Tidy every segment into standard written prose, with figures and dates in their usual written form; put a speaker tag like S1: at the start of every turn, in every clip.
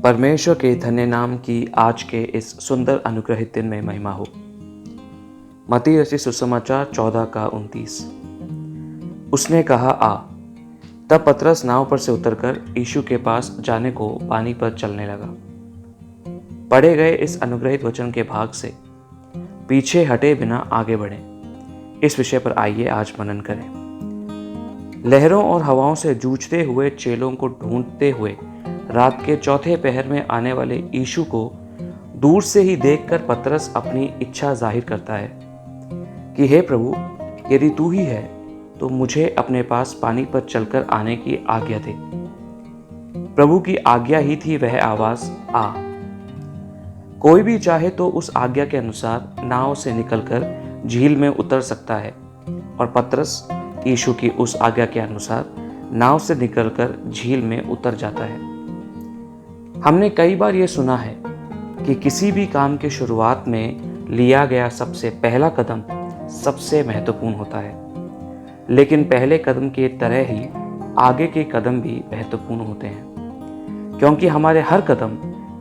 S1: परमेश्वर के धन्य नाम की आज के इस सुंदर अनुग्रहित दिन में महिमा हो। मत्ती रचित सुसमाचार 14:29। उसने कहा, आ। तब पतरस नाव पर से उतरकर यीशु के पास जाने को पानी पर चलने लगा। पढ़े गए इस अनुग्रहित वचन के भाग से पीछे हटे बिना आगे बढ़ें, इस विषय पर आइए आज मनन करें। लहरों और हवाओं से जूझते हुए चेलों को ढूंढते हुए रात के चौथे पहर में आने वाले यीशु को दूर से ही देखकर पतरस अपनी इच्छा जाहिर करता है कि हे प्रभु, यदि तू ही है तो मुझे अपने पास पानी पर चलकर आने की आज्ञा दे। प्रभु की आज्ञा ही थी वह आवाज, आ। कोई भी चाहे तो उस आज्ञा के अनुसार नाव से निकलकर झील में उतर सकता है, और पतरस यीशु की उस आज्ञा के अनुसार नाव से निकलकर झील में उतर जाता है। हमने कई बार ये सुना है कि किसी भी काम की शुरुआत में लिया गया सबसे पहला कदम सबसे महत्वपूर्ण होता है, लेकिन पहले कदम की तरह ही आगे के कदम भी महत्वपूर्ण होते हैं, क्योंकि हमारे हर कदम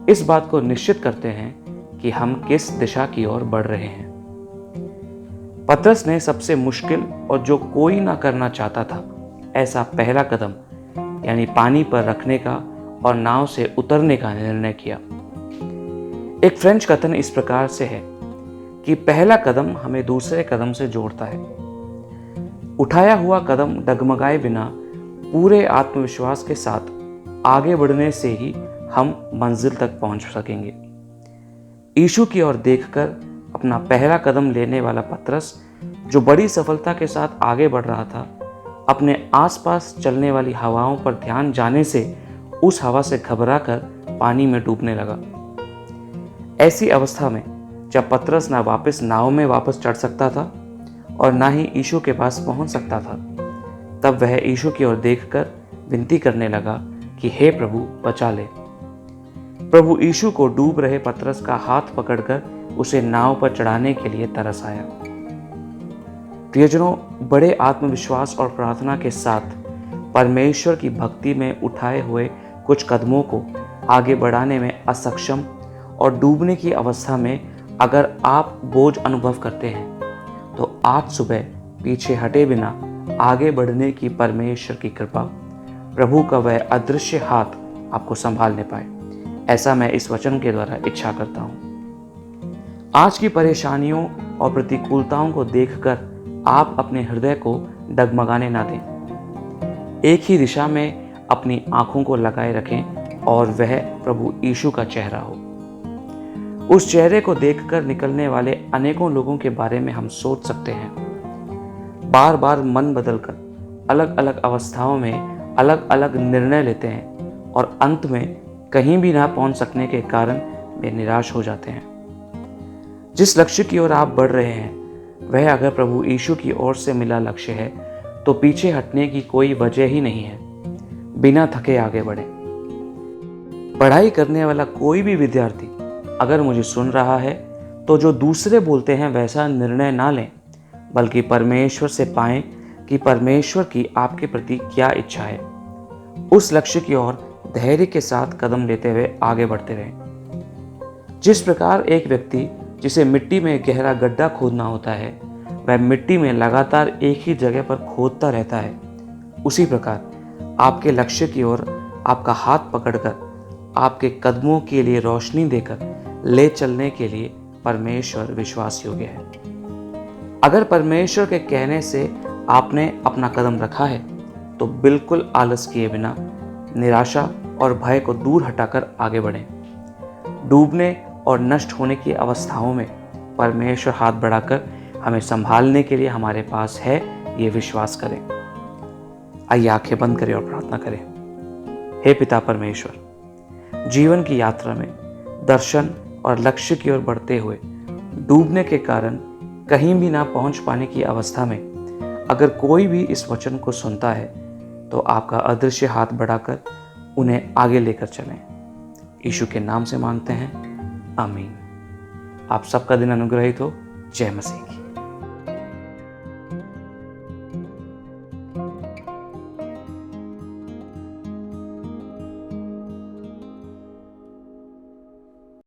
S1: इस बात को निश्चित करते हैं कि हम किस दिशा की ओर बढ़ रहे हैं। पतरस ने सबसे मुश्किल और जो कोई ना करना चाहता था ऐसा पहला कदम यानी पानी पर रखने का और नाव से उतरने का निर्णय किया। एक फ्रेंच कथन इस प्रकार से है कि पहला कदम हमें दूसरे कदम से जोड़ता है। उठाया हुआ कदम डगमगाए बिना पूरे आत्मविश्वास के साथ आगे बढ़ने से ही हम मंजिल तक पहुंच सकेंगे। यीशु की ओर देखकर अपना पहला कदम लेने वाला पतरस, जो बड़ी सफलता के साथ आगे बढ़ रहा था, अपने आसपास चलने वाली हवाओं पर ध्यान जाने से उस हवा से घबराकर पानी में डूबने लगा। ऐसी अवस्था में जब पतरस ना वापस नाव में वापस चढ़ सकता था और ना ही यीशु के पास पहुंच सकता था, तब वह यीशु की ओर देखकर विनती करने लगा कि हे प्रभु, बचा ले। प्रभु यीशु को डूब रहे पतरस का हाथ पकड़कर उसे नाव पर चढ़ाने के लिए तरस आया। प्रियजनों, बड़े आत्मविश्वास और प्रार्थना के साथ परमेश्वर की भक्ति में उठाए हुए कुछ कदमों को आगे बढ़ाने में असक्षम और डूबने की अवस्था में अगर आप बोझ अनुभव करते हैं, तो आज सुबह पीछे हटे बिना आगे बढ़ने की परमेश्वर की कृपा, प्रभु का वह अदृश्य हाथ आपको संभालने पाए, ऐसा मैं इस वचन के द्वारा इच्छा करता हूँ। आज की परेशानियों और प्रतिकूलताओं को देखकर आप अपने हृदय को डगमगाने ना दें। एक ही दिशा में अपनी आंखों को लगाए रखें और वह प्रभु यीशु का चेहरा हो। उस चेहरे को देखकर निकलने वाले अनेकों लोगों के बारे में हम सोच सकते हैं। बार बार मन बदलकर अलग अलग अवस्थाओं में अलग अलग निर्णय लेते हैं और अंत में कहीं भी ना पहुंच सकने के कारण वे निराश हो जाते हैं। जिस लक्ष्य की ओर आप बढ़ रहे हैं, वह अगर प्रभु यीशु की ओर से मिला लक्ष्य है, तो पीछे हटने की कोई वजह ही नहीं है। बिना थके आगे बढ़े। पढ़ाई करने वाला कोई भी विद्यार्थी अगर मुझे सुन रहा है, तो जो दूसरे बोलते हैं वैसा निर्णय ना लें, बल्कि परमेश्वर से पाएं कि परमेश्वर की आपके प्रति क्या इच्छा है। उस लक्ष्य की ओर धैर्य के साथ कदम लेते हुए आगे बढ़ते रहें। जिस प्रकार एक व्यक्ति जिसे मिट्टी में गहरा गड्ढा खोदना होता है, वह मिट्टी में लगातार एक ही जगह पर खोदता रहता है, उसी प्रकार आपके लक्ष्य की ओर आपका हाथ पकड़कर आपके कदमों के लिए रोशनी देकर ले चलने के लिए परमेश्वर विश्वास योग्य है। अगर परमेश्वर के कहने से आपने अपना कदम रखा है, तो बिल्कुल आलस किए बिना निराशा और भय को दूर हटाकर आगे बढ़ें। डूबने और नष्ट होने की अवस्थाओं में परमेश्वर हाथ बढ़ाकर हमें संभालने के लिए हमारे पास है, ये विश्वास करें। आइए आंखें बंद करें और प्रार्थना करें। हे पिता परमेश्वर, जीवन की यात्रा में दर्शन और लक्ष्य की ओर बढ़ते हुए डूबने के कारण कहीं भी ना पहुंच पाने की अवस्था में अगर कोई भी इस वचन को सुनता है, तो आपका अदृश्य हाथ बढ़ाकर उन्हें आगे लेकर चलें। यीशु के नाम से मांगते हैं, आमीन। आप सबका दिन अनुग्रहित हो। जय मसीह की।